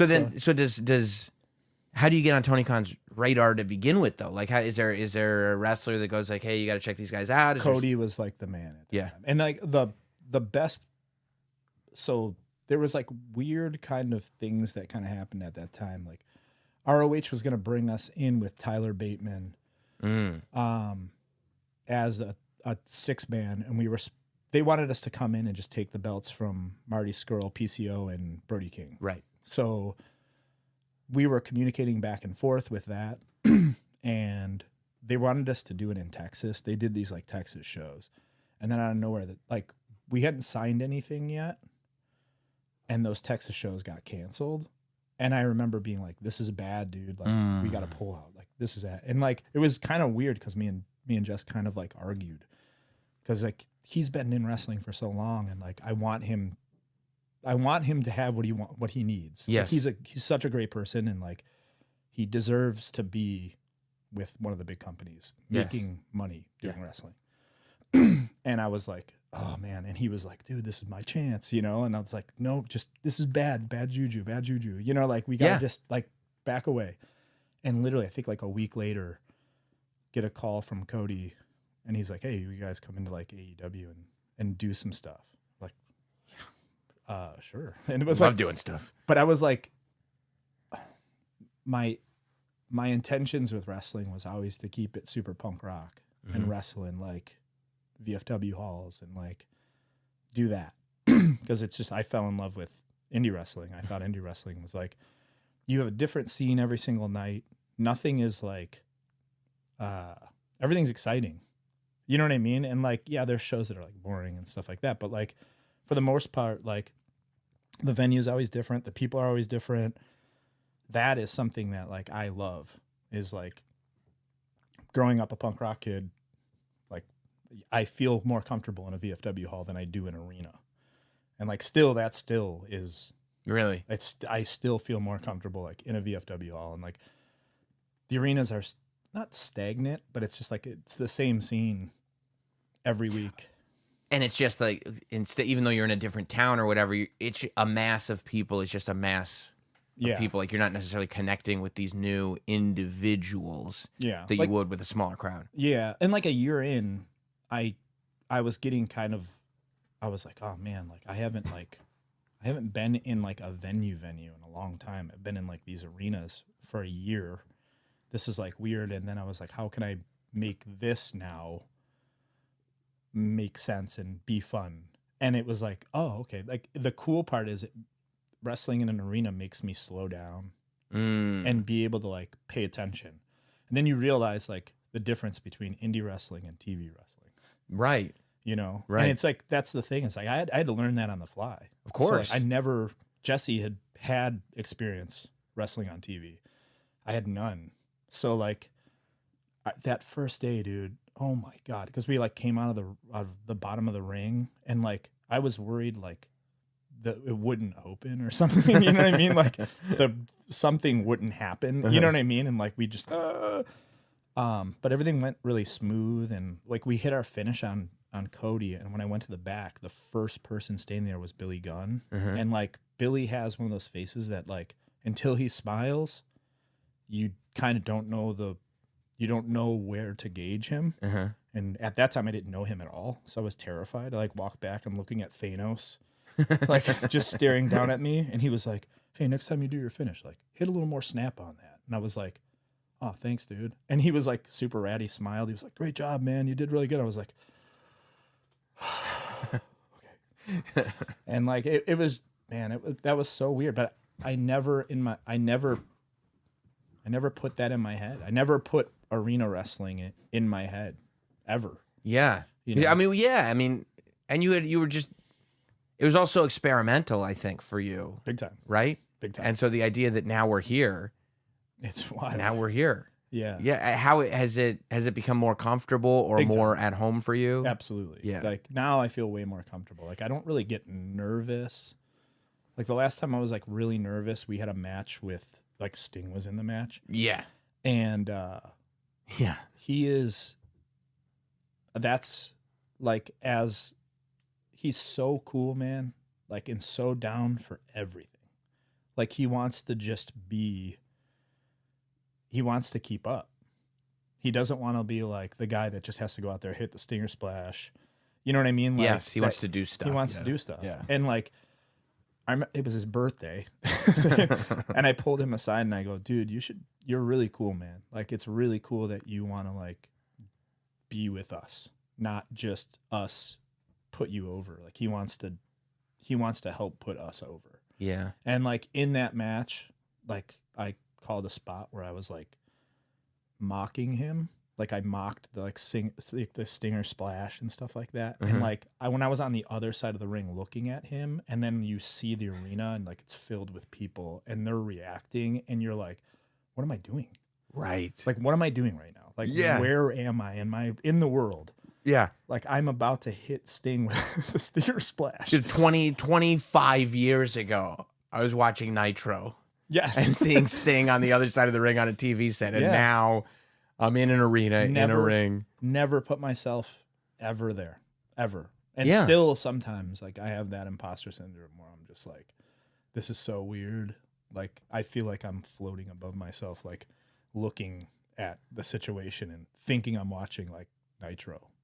So does how do you get on Tony Khan's radar to begin with though? Like, how is there a wrestler that goes like, hey, you got to check these guys out? Cody was like the man at the time. And like the best. So there was like weird kind of things that kind of happened at that time. Like ROH was going to bring us in with Tyler Bateman as a 6-man, and they wanted us to come in and just take the belts from Marty Scurll, PCO, and Brody King. Right. So we were communicating back and forth with that, and they wanted us to do it in Texas. They did these like Texas shows, and then out of nowhere, like we hadn't signed anything yet, and those Texas shows got canceled. And I remember being like, "This is bad, dude. Like we got to pull out. Like this is that." And like it was kind of weird because me and Jess kind of like argued because like he's been in wrestling for so long, and like I want him to have what he needs. Yes. Like, he's such a great person, and like he deserves to be with one of the big companies making money doing wrestling. And I was like, oh man. And he was like, dude, this is my chance, you know? And I was like, no, just, this is bad juju, you know, like we gotta just like back away. And literally, I think like a week later, get a call from Cody, and he's like, hey, you guys come into like AEW and do some stuff. Like, sure. And it was Love like doing stuff. But I was like, my intentions with wrestling was always to keep it super punk rock and wrestle in like VFW halls and like do that. Because it's just, I fell in love with indie wrestling. I thought indie wrestling was like, you have a different scene every single night. Nothing is like, everything's exciting. You know what I mean? And like, yeah, there's shows that are like boring and stuff like that. But like, for the most part, like the venue is always different. The people are always different. That is something that like I love, is like growing up a punk rock kid. Like I feel more comfortable in a VFW hall than I do in an arena. And like, that still is really, I still feel more comfortable like in a VFW hall. And like the arenas are not stagnant, but it's just like, it's the same scene every week. And it's just like, even though you're in a different town or whatever, it's a mass of people. It's just a mass of people. Like you're not necessarily connecting with these new individuals that you would with a smaller crowd. Yeah. And like a year in, I was getting kind of, I was like, oh man, like I haven't been in like a venue in a long time. I've been in like these arenas for a year. This is like weird. And then I was like, how can I make this now make sense and be fun? And it was like, oh, okay. Like the cool part is wrestling in an arena makes me slow down and be able to like pay attention. And then you realize like the difference between indie wrestling and TV wrestling. Right. You know? Right. And it's like, that's the thing. It's like, I had to learn that on the fly. Of course. So, like, Jesse had experience wrestling on TV. I had none. So like that first day, dude, oh my God. Cause we like came out of the bottom of the ring, and like, I was worried like that it wouldn't open or something. You know what I mean? Like something wouldn't happen, you know what I mean? And like, we just, but everything went really smooth. And like, we hit our finish on Cody. And when I went to the back, the first person standing there was Billy Gunn. And like, Billy has one of those faces that like, until he smiles, you kind of don't know where to gauge him. And at that time I didn't know him at all. So I was terrified. I like walked back, I'm looking at Thanos, like just staring down at me. And he was like, hey, next time you do your finish, like hit a little more snap on that. And I was like, oh, thanks, dude. And he was like super rad. He smiled. He was like, great job, man. You did really good. I was like, okay. And like, it was, man, that was so weird. But I never put that in my head. I never put arena wrestling in my head ever. Yeah. You know? I mean, and you were just, it was also experimental, I think, for you. Big time. Right? Big time. And so the idea that now we're here. It's wild. Now we're here. Yeah. Yeah. How has it become more comfortable or Big more time. at home for you? Absolutely. Yeah. Like now I feel way more comfortable. Like I don't really get nervous. Like the last time I was like really nervous, we had a match with like Sting was in the match. Yeah. And that's like, as he's so cool, man, like, and so down for everything. Like he wants to just be, he wants to keep up. He doesn't want to be like the guy that just has to go out there, hit the stinger splash. You know what I mean? Like, yes, he wants to do stuff. He wants to do stuff. Yeah. And like, it was his birthday. And I pulled him aside and I go, dude, you're really cool, man. Like, it's really cool that you want to like be with us, not just us put you over. Like he wants to help put us over. Yeah. And like in that match, like I called a spot where I was like mocking him. Like I mocked the the stinger splash and stuff like that. And like when I was on the other side of the ring looking at him, and then you see the arena and like it's filled with people and they're reacting, and you're like, what am I doing? Right. Like, what am I doing right now? Like, where am I in the world? Yeah. Like I'm about to hit Sting with the stinger splash. 25 years ago, I was watching Nitro. Yes. And seeing Sting on the other side of the ring on a TV set. And now I'm in an arena, in a ring. Never put myself ever there, ever. And still sometimes, like, I have that imposter syndrome where I'm just like, this is so weird. Like, I feel like I'm floating above myself, like, looking at the situation and thinking I'm watching, like, Nitro.